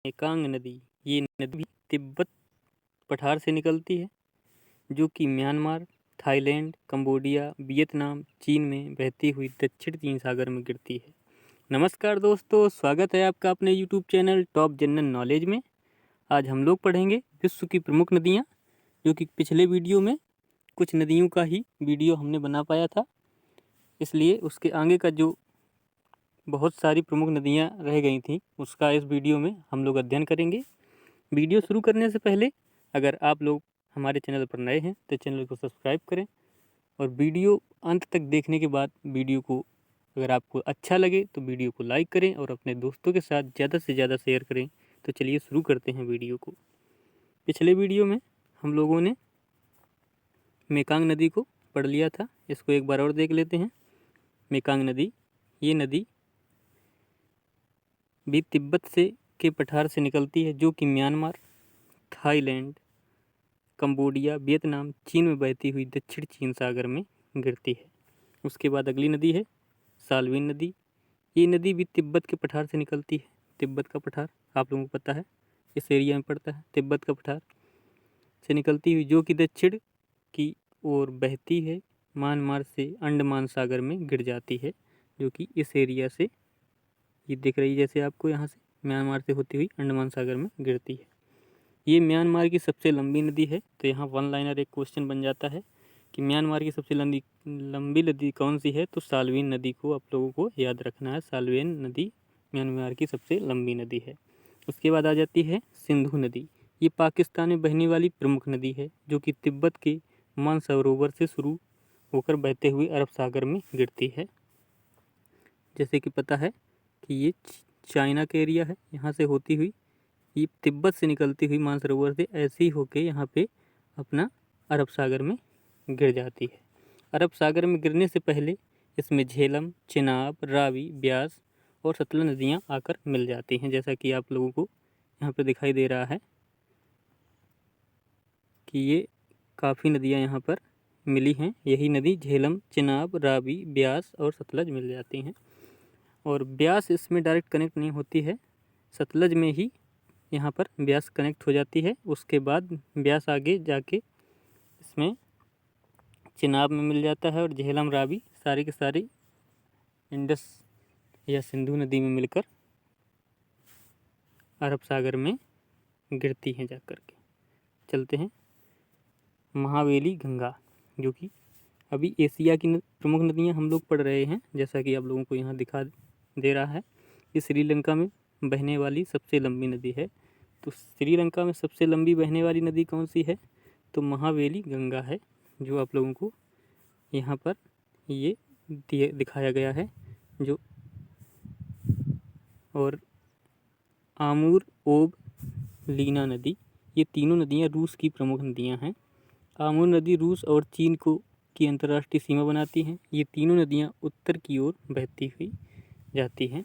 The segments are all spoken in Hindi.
मेकांग नदी। ये नदी तिब्बत पठार से निकलती है जो कि म्यांमार, थाईलैंड, कंबोडिया, वियतनाम, चीन में बहती हुई दक्षिण चीन सागर में गिरती है। नमस्कार दोस्तों, स्वागत है आपका अपने YouTube channel top general knowledge में। आज हम लोग पढ़ेंगे विश्व की प्रमुख नदियाँ, जो कि पिछले वीडियो में कुछ नदियों का ही वीडियो हमने बना पाया था, इसलिए उसके आगे का जो बहुत सारी प्रमुख नदियाँ रह गई थी उसका इस वीडियो में हम लोग अध्ययन करेंगे। वीडियो शुरू करने से पहले अगर आप लोग हमारे चैनल पर नए हैं तो चैनल को सब्सक्राइब करें और वीडियो अंत तक देखने के बाद वीडियो को अगर आपको अच्छा लगे तो वीडियो को लाइक करें और अपने दोस्तों के साथ ज़्यादा से ज़्यादा शेयर करें। तो चलिए शुरू करते हैं वीडियो को। पिछले वीडियो में हम लोगों ने मेकांग नदी को पढ़ लिया था, इसको एक बार और देख लेते हैं। मेकांग नदी, ये नदी भी तिब्बत के पठार से निकलती है जो कि म्यांमार, थाईलैंड, कंबोडिया, वियतनाम, चीन में बहती हुई दक्षिण चीन सागर में गिरती है। उसके बाद अगली नदी है साल्विन नदी। ये नदी भी तिब्बत के पठार से निकलती है। तिब्बत का पठार आप लोगों को पता है, इस एरिया में पड़ता है। तिब्बत का पठार से निकलती हुई जो कि दक्षिण की ओर बहती है, म्यांमार से अंडमान सागर में गिर जाती है, जो कि इस एरिया से ये दिख रही है जैसे आपको यहाँ से म्यांमार से होती हुई अंडमान सागर में गिरती है। ये म्यांमार की सबसे लंबी नदी है। तो यहाँ वन लाइनर एक क्वेश्चन बन जाता है कि म्यांमार की सबसे लंबी नदी कौन सी है, तो साल्विन नदी को आप लोगों को याद रखना है। साल्विन नदी म्यांमार की सबसे लंबी नदी है। उसके बाद आ जाती है सिंधु नदी। ये पाकिस्तान में बहने वाली प्रमुख नदी है जो कि तिब्बत के मानसरोवर से शुरू होकर बहते हुए अरब सागर में गिरती है। जैसे कि पता है कि ये चाइना के एरिया है, यहाँ से होती हुई ये तिब्बत से निकलती हुई मानसरोवर से ऐसे ही होके यहाँ पे अपना अरब सागर में गिर जाती है। अरब सागर में गिरने से पहले इसमें झेलम, चिनाब, रावी, ब्यास और सतलज नदियाँ आकर मिल जाती हैं। जैसा कि आप लोगों को यहाँ पे दिखाई दे रहा है कि ये काफ़ी नदियाँ यहाँ पर मिली हैं। यही नदी झेलम, चिनाब, रावी, ब्यास और सतलज मिल जाती हैं। और ब्यास इसमें डायरेक्ट कनेक्ट नहीं होती है, सतलज में ही यहाँ पर ब्यास कनेक्ट हो जाती है। उसके बाद ब्यास आगे जाके इसमें चिनाब में मिल जाता है और झेलम, रावी सारी के सारी इंडस या सिंधु नदी में मिलकर अरब सागर में गिरती हैं जाकर के। चलते हैं महावेली गंगा, जो कि अभी एशिया की प्रमुख नदियाँ हम लोग पढ़ रहे हैं। जैसा कि आप लोगों को यहाँ दिखा दे रहा है, ये श्रीलंका में बहने वाली सबसे लंबी नदी है। तो श्रीलंका में सबसे लंबी बहने वाली नदी कौन सी है, तो महावेली गंगा है, जो आप लोगों को यहाँ पर ये दिखाया गया है। जो और आमूर, ओब, लीना नदी, ये तीनों नदियाँ रूस की प्रमुख नदियाँ हैं। आमूर नदी रूस और चीन को की अंतर्राष्ट्रीय सीमा बनाती हैं। ये तीनों नदियाँ उत्तर की ओर बहती हुई जाती हैं,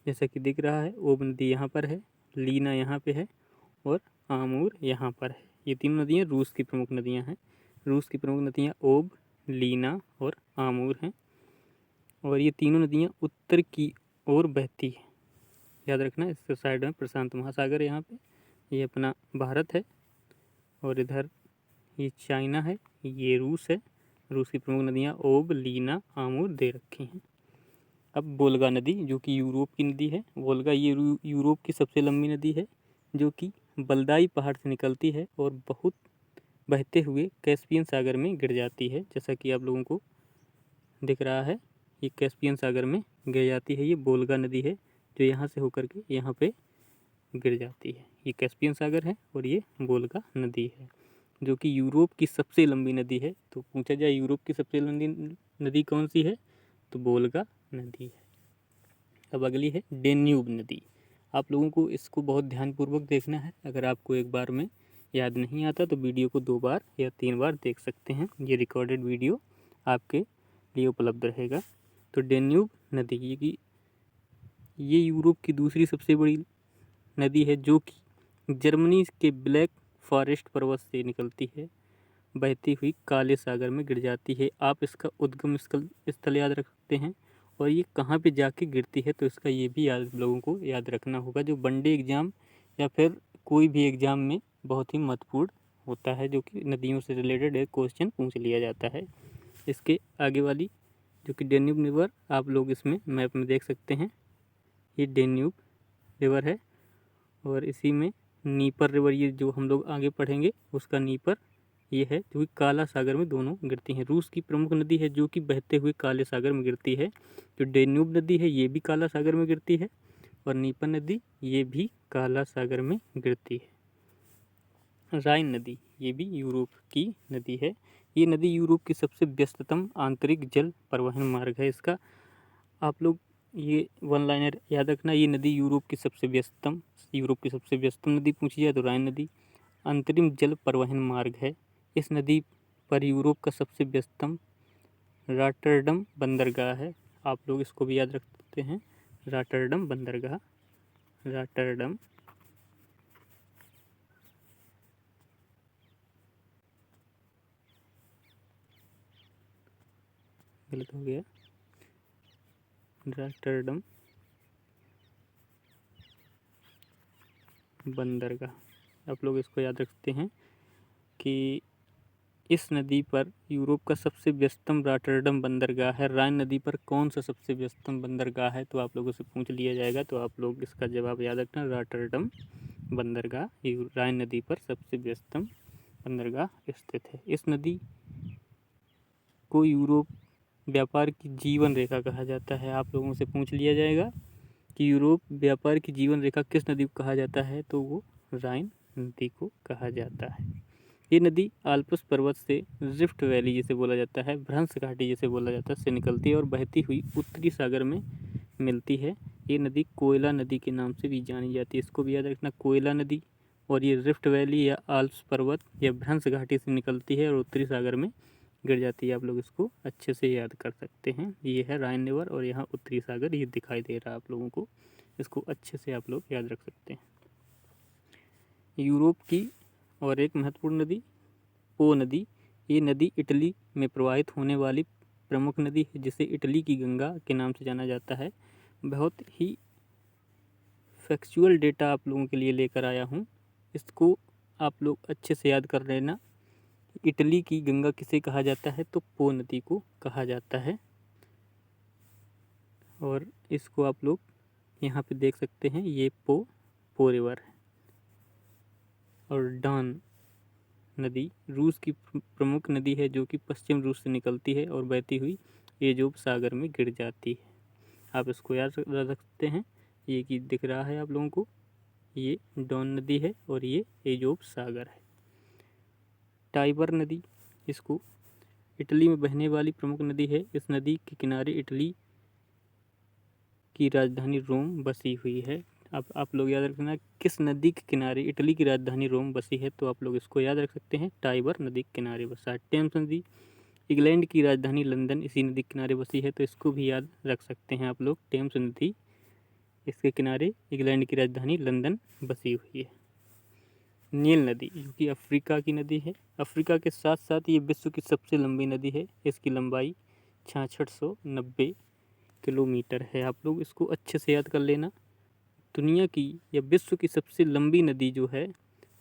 जैसा कि दिख रहा है। ओब नदी यहाँ पर है, लीना यहाँ पे है और आमूर यहाँ पर है। ये तीनों नदियाँ रूस की प्रमुख नदियाँ हैं। रूस की प्रमुख नदियाँ ओब, लीना और आमूर हैं और ये तीनों नदियाँ उत्तर की ओर बहती है। याद रखना, इसके साइड में प्रशांत महासागर, यहाँ पे ये अपना भारत है और इधर ये चाइना है, ये रूस है। रूस की प्रमुख नदियाँ ओब, लीना, आमूर दे रखी हैं। अब वोल्गा नदी, जो कि यूरोप की नदी है। वोल्गा ये यूरोप की सबसे लंबी नदी है, जो कि बलदाई पहाड़ से निकलती है और बहुत बहते हुए कैस्पियन सागर में गिर जाती है। जैसा कि आप लोगों को दिख रहा है, ये कैस्पियन सागर में गिर जाती है। ये वोल्गा नदी है जो यहाँ से होकर के यहाँ पे गिर जाती है। ये कैस्पियन सागर है और ये वोल्गा नदी है, जो कि यूरोप की सबसे लंबी नदी है। तो पूछा जाए यूरोप की सबसे लंबी नदी कौन सी है, तो वोल्गा नदी है। अब अगली है डेन्यूब नदी। आप लोगों को इसको बहुत ध्यानपूर्वक देखना है। अगर आपको एक बार में याद नहीं आता तो वीडियो को 2 बार या 3 बार देख सकते हैं। ये रिकॉर्डेड वीडियो आपके लिए उपलब्ध रहेगा। तो डेन्यूब नदी ये यूरोप की दूसरी सबसे बड़ी नदी है, जो कि जर्मनी के ब्लैक फॉरेस्ट पर्वत से निकलती है, बहती हुई काले सागर में गिर जाती है। आप इसका उद्गम स्थल याद रख सकते हैं और ये कहाँ पे जाके गिरती है, तो इसका ये भी याद लोगों को याद रखना होगा। जो वनडे एग्ज़ाम या फिर कोई भी एग्ज़ाम में बहुत ही महत्वपूर्ण होता है, जो कि नदियों से रिलेटेड एक क्वेश्चन पूछ लिया जाता है। इसके आगे वाली जो कि डेन्यूब रिवर, आप लोग इसमें मैप में देख सकते हैं, ये डेन्यूब रिवर है। और इसी में नीपर रिवर, ये जो हम लोग आगे पढ़ेंगे उसका नीपर ये है, जो कि काला सागर में दोनों गिरती हैं। रूस की प्रमुख नदी है जो कि बहते हुए काले सागर में गिरती है। जो डेन्यूब नदी है ये भी काला सागर में गिरती है, और नीपर नदी ये भी काला सागर में गिरती है। राइन नदी ये भी यूरोप की नदी है। ये नदी यूरोप की सबसे व्यस्ततम आंतरिक जल परिवहन मार्ग है इसका। आप लोग ये वन लाइनर याद रखना, ये नदी यूरोप की सबसे व्यस्तम नदी पूछी जाए तो राइन नदी अंतरिम जल परिवहन मार्ग है। इस नदी पर यूरोप का सबसे व्यस्तम रॉटरडम बंदरगाह है। आप लोग इसको भी याद रख सकते हैं, रॉटरडम बंदरगाह। रॉटरडम गलत हो गया, रॉटरडम बंदरगाह। आप लोग इसको याद रखते हैं कि इस नदी पर यूरोप का सबसे व्यस्तम रॉटरडम बंदरगाह है। राइन नदी पर कौन सा सबसे व्यस्तम बंदरगाह है, तो आप लोगों से पूछ लिया जाएगा, तो आप लोग इसका जवाब याद रखना, रॉटरडम बंदरगाह राइन नदी पर सबसे व्यस्तम बंदरगाह स्थित है। इस नदी को यूरोप व्यापार की जीवन रेखा कहा जाता है। आप लोगों से पूछ लिया जाएगा कि यूरोप व्यापार की जीवन रेखा किस नदी को कहा जाता है, तो वो राइन नदी को कहा जाता है। ये नदी आल्प्स पर्वत से रिफ्ट वैली जिसे बोला जाता है, भ्रंश घाटी जिसे बोला जाता है, से निकलती है और बहती हुई उत्तरी सागर में मिलती है। ये नदी कोयला नदी के नाम से भी जानी जाती है, इसको भी याद रखना, कोयला नदी। और ये रिफ्ट वैली या आल्प्स पर्वत या भ्रंश घाटी से निकलती है और उत्तरी सागर में गिर जाती है। आप लोग इसको अच्छे से याद कर सकते हैं। ये है राइन रिवर और यहाँ उत्तरी सागर ये दिखाई दे रहा है आप लोगों को, इसको अच्छे से आप लोग याद रख सकते हैं। यूरोप की और एक महत्वपूर्ण नदी पो नदी। ये नदी इटली में प्रवाहित होने वाली प्रमुख नदी है, जिसे इटली की गंगा के नाम से जाना जाता है। बहुत ही फैक्चुअल डेटा आप लोगों के लिए लेकर आया हूँ, इसको आप लोग अच्छे से याद कर लेना। इटली की गंगा किसे कहा जाता है, तो पो नदी को कहा जाता है। और इसको आप लोग यहाँ पे देख सकते हैं, ये पो रिवर है। और डान नदी रूस की प्रमुख नदी है, जो कि पश्चिम रूस से निकलती है और बहती हुई एजोब सागर में गिर जाती है। आप इसको याद रख सकते हैं, ये कि दिख रहा है आप लोगों को, ये डॉन नदी है और ये एजोब सागर है। टाइबर नदी, इसको इटली में बहने वाली प्रमुख नदी है। इस नदी के किनारे इटली की राजधानी रोम बसी हुई है। अब आप लोग याद रखना, किस नदी के किनारे इटली की राजधानी रोम बसी है, तो आप लोग इसको याद रख सकते हैं, टाइबर नदी के किनारे बसा है। टेम्स नदी, इंग्लैंड की राजधानी लंदन इसी नदी के किनारे बसी है, तो इसको भी याद रख सकते हैं आप लोग, टेम्स नदी, इसके किनारे इंग्लैंड की राजधानी लंदन बसी हुई है। नील नदी, जो कि अफ्रीका की नदी है। अफ्रीका के साथ साथ ये विश्व की सबसे लंबी नदी है। इसकी लंबाई 6690 किलोमीटर है। आप लोग इसको अच्छे से याद कर लेना। दुनिया की या विश्व की सबसे लंबी नदी जो है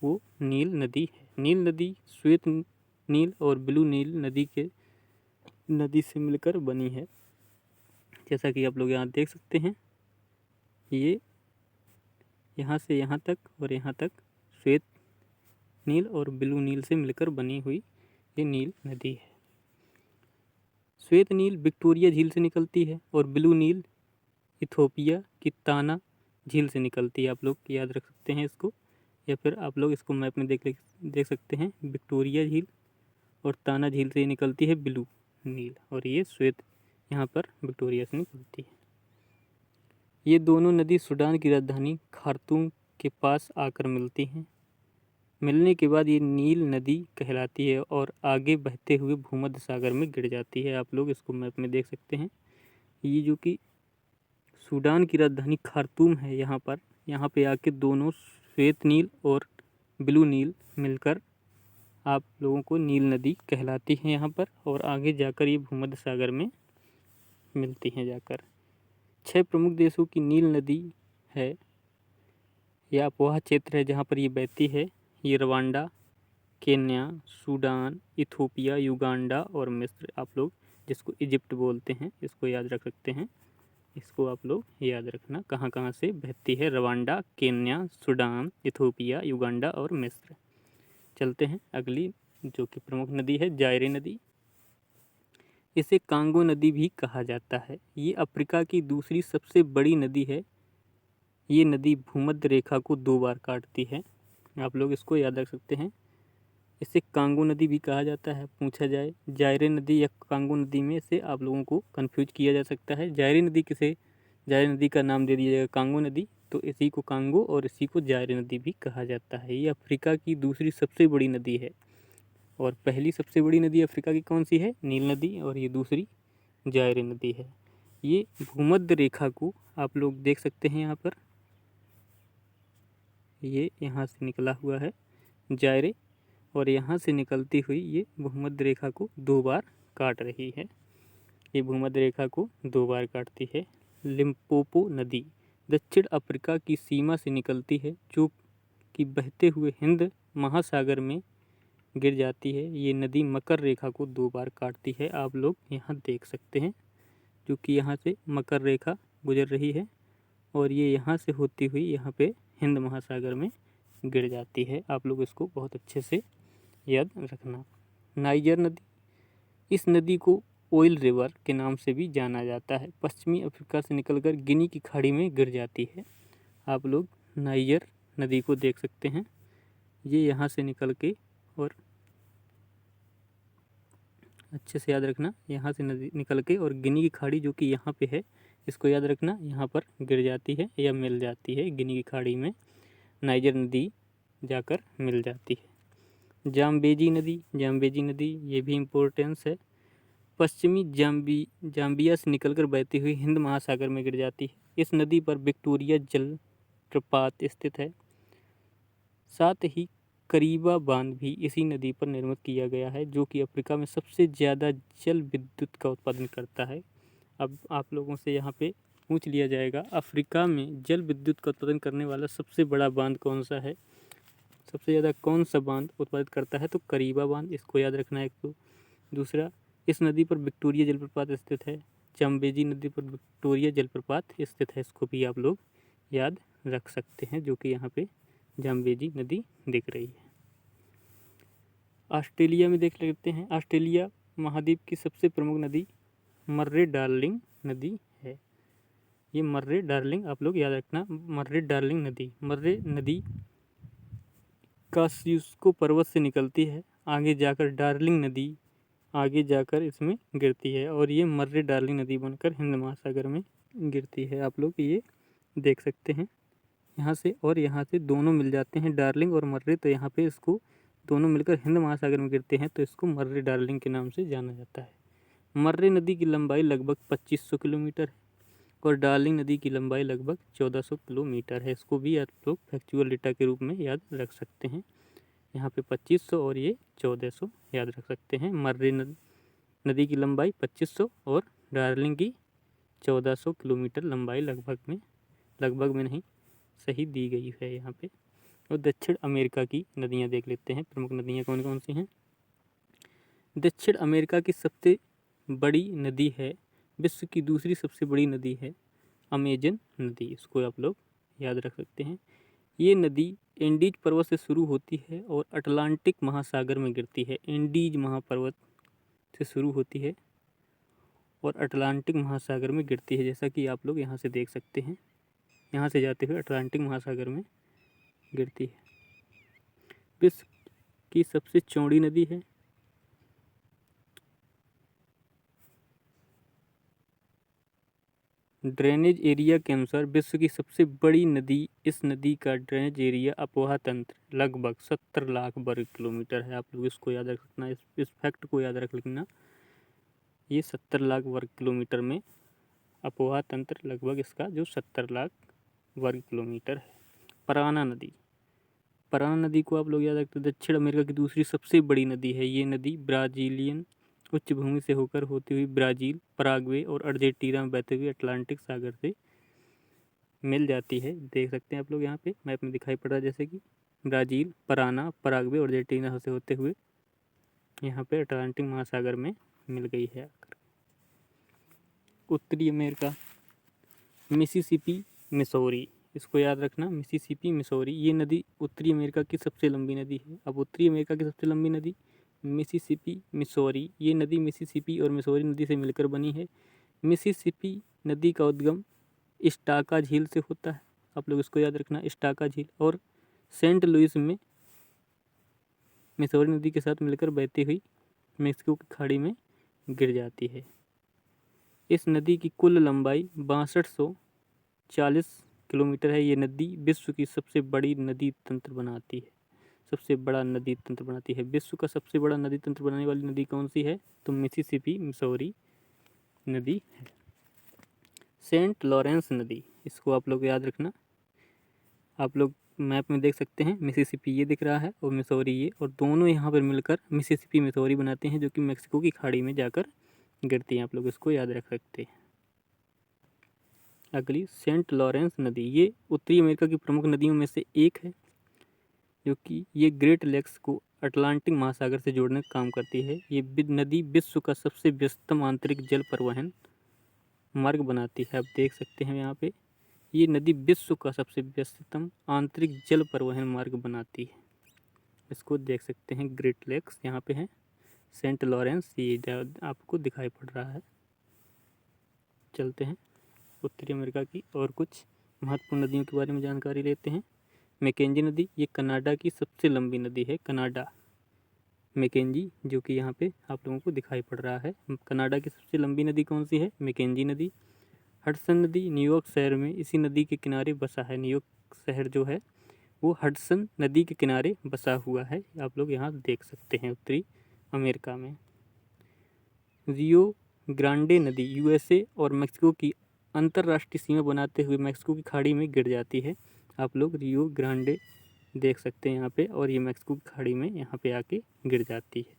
वो नील नदी है। नील नदी श्वेत नील और ब्लू नील नदी से मिलकर बनी है। जैसा कि आप लोग यहाँ देख सकते हैं, ये यहाँ से यहाँ तक और यहाँ तक श्वेत नील और ब्लू नील से मिलकर बनी हुई ये नील नदी है। श्वेत नील विक्टोरिया झील से निकलती है और ब्लू नील इथोपिया की ताना झील से निकलती है। आप लोग याद रख सकते हैं इसको, या फिर आप लोग इसको मैप में देख सकते हैं, विक्टोरिया झील और ताना झील से निकलती है ब्लू नील, और ये श्वेत यहाँ पर विक्टोरिया से निकलती है। ये दोनों नदी सूडान की राजधानी खार्तूम के पास आकर मिलती हैं। मिलने के बाद ये नील नदी कहलाती है और आगे बहते हुए भूमध्य सागर में गिर जाती है। आप लोग इसको मैप में देख सकते हैं। ये जो कि सूडान की राजधानी खार्तूम है, यहाँ पे आके दोनों श्वेत नील और ब्लू नील मिलकर आप लोगों को नील नदी कहलाती है यहाँ पर, और आगे जाकर ये भूमध्य सागर में मिलती हैं जाकर। 6 प्रमुख देशों की नील नदी है। यह अपोहा क्षेत्र है जहाँ पर ये बहती है। ये Rwanda, Kenya, Sudan, Ethiopia, Uganda और मिस्र, आप लोग जिसको इजिप्ट बोलते हैं, इसको याद रख सकते हैं। इसको आप लोग याद रखना कहाँ कहाँ से बहती है। Rwanda, Kenya, Sudan, Ethiopia, Uganda और मिस्र। चलते हैं अगली जो कि प्रमुख नदी है, जायरे नदी। इसे कांगो नदी भी कहा जाता है। ये अफ्रीका की दूसरी सबसे बड़ी नदी है। ये नदी भूमध्य रेखा को 2 बार काटती है। आप लोग इसको याद रख सकते हैं। इसे कांगो नदी भी कहा जाता है। पूछा जाए जायरे नदी या कांगो नदी में से आप लोगों को कंफ्यूज किया जा सकता है। जायरे नदी का नाम दे दिया जाएगा कांगो नदी, तो इसी को कांगो और इसी को जायरे नदी भी कहा जाता है। ये अफ्रीका की दूसरी सबसे बड़ी नदी है। और पहली सबसे बड़ी नदी अफ्रीका की कौन सी है? नील नदी। और ये दूसरी जायरे नदी है। ये भूमध्य रेखा को आप लोग देख सकते हैं यहाँ पर, ये यहाँ से निकला हुआ है जायरे, और यहाँ से निकलती हुई ये भूमध्य रेखा को 2 बार काट रही है। ये भूमध्य रेखा को 2 बार काटती है। लिम्पोपो नदी दक्षिण अफ्रीका की सीमा से निकलती है, जो कि बहते हुए हिंद महासागर में गिर जाती है। ये नदी मकर रेखा को 2 बार काटती है। आप लोग यहाँ देख सकते हैं, क्योंकि यहाँ से मकर रेखा गुजर रही है और ये यहाँ से होती हुई यहाँ पे हिंद महासागर में गिर जाती है। आप लोग इसको बहुत अच्छे से याद रखना। नाइजर नदी, इस नदी को ऑयल रिवर के नाम से भी जाना जाता है। पश्चिमी अफ्रीका से निकलकर गिनी की खाड़ी में गिर जाती है। आप लोग नाइजर नदी को देख सकते हैं। ये यहाँ से निकल के, और अच्छे से याद रखना, यहाँ से नदी निकल के और गिनी की खाड़ी जो कि यहाँ पे है, इसको याद रखना, यहाँ पर गिर जाती है या मिल जाती है। गिनी की खाड़ी में नाइजर नदी जाकर मिल जाती है। जाम्बेजी नदी ये भी इम्पोर्टेंस है। पश्चिमी जाम्बिया से निकलकर बहती हुई हिंद महासागर में गिर जाती है। इस नदी पर विक्टोरिया जलप्रपात स्थित है। साथ ही करीबा बांध भी इसी नदी पर निर्मित किया गया है, जो कि अफ्रीका में सबसे ज़्यादा जल विद्युत का उत्पादन करता है। अब आप लोगों से यहाँ पे पूछ लिया जाएगा, अफ्रीका में जल विद्युत का उत्पादन करने वाला सबसे बड़ा बांध कौन सा है? सबसे ज़्यादा कौन सा बांध उत्पादित करता है? तो करीबा बांध, इसको याद रखना है एक तो। दूसरा, इस नदी पर विक्टोरिया जलप्रपात स्थित है। जाम्बेजी नदी पर विक्टोरिया जलप्रपात स्थित है, इसको भी आप लोग याद रख सकते हैं, जो कि यहाँ पे जाम्बेजी नदी दिख रही है। ऑस्ट्रेलिया में देख लेते हैं। ऑस्ट्रेलिया महाद्वीप की सबसे प्रमुख नदी मर्रे डार्लिंग नदी है। ये मर्रे डार्लिंग आप लोग याद रखना। मर्रे डार्लिंग नदी कास्यूस्को पर्वत से निकलती है, आगे जाकर डार्लिंग नदी आगे जाकर इसमें गिरती है, और ये मर्रे डार्लिंग नदी बनकर हिंद महासागर में गिरती है। आप लोग ये देख सकते हैं, यहाँ से और यहाँ से दोनों मिल जाते हैं, डार्लिंग और मर्रे, तो यहाँ पे इसको दोनों मिलकर हिंद महासागर में गिरते हैं, तो इसको मर्रे डार्लिंग के नाम से जाना जाता है। मर्रे नदी की लंबाई लगभग 2500 किलोमीटर है और डार्लिंग नदी की लंबाई लगभग 1400 किलोमीटर है। इसको भी आप लोग फैक्चुअल डेटा के रूप में याद रख सकते हैं। यहाँ पे 2500 और ये 1400 याद रख सकते हैं। मर्रे नदी की लंबाई 2500 और डार्लिंग की 1400 किलोमीटर लंबाई लगभग में नहीं, सही दी गई है यहाँ पे। और दक्षिण अमेरिका की नदियाँ देख लेते हैं, प्रमुख नदियाँ कौन कौन सी हैं। दक्षिण अमेरिका की सबसे बड़ी नदी है, विश्व की दूसरी सबसे बड़ी नदी है अमेजन नदी, इसको आप लोग याद रख सकते हैं। ये नदी एंडीज पर्वत से शुरू होती है और अटलांटिक महासागर में गिरती है। एंडीज महापर्वत से शुरू होती है और अटलांटिक महासागर में गिरती है, जैसा कि आप लोग यहाँ से देख सकते हैं। यहाँ से जाते हुए अटलांटिक महासागर में गिरती है। विश्व की सबसे चौड़ी नदी है। ड्रेनेज एरिया के अनुसार विश्व की सबसे बड़ी नदी, इस नदी का ड्रेनेज एरिया अपोहा तंत्र लगभग 70 लाख वर्ग किलोमीटर है। आप लोग इसको याद रख सकना, इस फैक्ट को याद रख लेना। ये 70 लाख वर्ग किलोमीटर में अपोहा तंत्र लगभग इसका जो 70 लाख वर्ग किलोमीटर है। पराना नदी को आप लोग याद रखते हैं, दक्षिण अमेरिका की दूसरी सबसे बड़ी नदी है। ये नदी ब्राजीलियन उच्च भूमि से होकर होती हुई ब्राज़ील, पराग्वे और अर्जेंटीना में बहते हुए अटलांटिक सागर से मिल जाती है। देख सकते हैं आप लोग यहाँ पे मैप में दिखाई पड़ रहा है, जैसे कि ब्राज़ील, पराना, पराग्वे और अर्जेंटीना से होते हुए यहाँ पे अटलांटिक महासागर में मिल गई है आकर। उत्तरी अमेरिका, मिसिसिपी, मिसौरी, इसको याद रखना, मिसिसिपी, मिसौरी, ये नदी उत्तरी अमेरिका की सबसे लंबी नदी है। अब उत्तरी अमेरिका की सबसे लंबी नदी मिसिसिपी, मिसौरी, ये नदी मिसिसिपी और मिसौरी नदी से मिलकर बनी है। मिसिसिपी नदी का उद्गम इस्टाका झील से होता है, आप लोग इसको याद रखना, इस्टाका झील, और सेंट लुइस में मिसौरी नदी के साथ मिलकर बहती हुई मेक्सिको की खाड़ी में गिर जाती है। इस नदी की कुल लंबाई 6240 किलोमीटर है। ये नदी विश्व की सबसे बड़ी नदी तंत्र बनाती है, सबसे बड़ा नदी तंत्र बनाती है। विश्व का सबसे बड़ा नदी तंत्र बनाने वाली नदी कौन सी है? तो मिसिसिपी, मिसौरी नदी है। सेंट लॉरेंस नदी, इसको आप लोग याद रखना, आप लोग मैप में देख सकते हैं, मिसिसिपी ये दिख रहा है और मिसौरी ये, और दोनों यहाँ पर मिलकर मिसिसिपी मिसौरी बनाते हैं, जो कि मेक्सिको की खाड़ी में जाकर गिरती हैं। आप लोग इसको याद रख सकते हैं। अगली सेंट लॉरेंस नदी, ये उत्तरी अमेरिका की प्रमुख नदियों में से एक है, जो कि ये ग्रेट लेक्स को अटलांटिक महासागर से जोड़ने का काम करती है। ये नदी विश्व का सबसे व्यस्तम आंतरिक जल परिवहन मार्ग बनाती है। आप देख सकते हैं यहाँ पे, ये नदी विश्व का सबसे व्यस्तम आंतरिक जल परिवहन मार्ग बनाती है। इसको देख सकते हैं, ग्रेट लेक्स यहाँ पे है, सेंट लॉरेंस ये आपको दिखाई पड़ रहा है। चलते हैं उत्तरी अमेरिका की और कुछ महत्वपूर्ण नदियों के बारे में जानकारी लेते हैं। मैकेंजी नदी, ये कनाडा की सबसे लंबी नदी है, कनाडा मैकेंजी, जो कि यहाँ पे आप लोगों को दिखाई पड़ रहा है। कनाडा की सबसे लंबी नदी कौन सी है? मैकेंजी नदी। हडसन नदी न्यूयॉर्क शहर में इसी नदी के किनारे बसा है। न्यूयॉर्क शहर जो है वो हडसन नदी के किनारे बसा हुआ है, आप लोग यहाँ देख सकते हैं उत्तरी अमेरिका में। रियो ग्रांडे नदी यूएसए और मेक्सिको की अंतर्राष्ट्रीय सीमा बनाते हुए मेक्सिको की खाड़ी में गिर जाती है। आप लोग रियो ग्रांडे देख सकते हैं यहाँ पे, और ये मेक्सिको की खाड़ी में यहाँ पे आके गिर जाती है।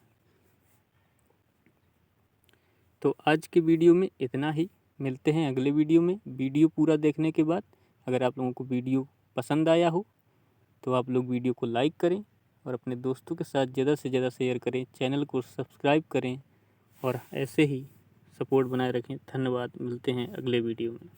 तो आज के वीडियो में इतना ही, मिलते हैं अगले वीडियो में। वीडियो पूरा देखने के बाद अगर आप लोगों को वीडियो पसंद आया हो तो आप लोग वीडियो को लाइक करें और अपने दोस्तों के साथ ज़्यादा से ज़्यादा शेयर करें, चैनल को सब्सक्राइब करें और ऐसे ही सपोर्ट बनाए रखें। धन्यवाद, मिलते हैं अगले वीडियो में।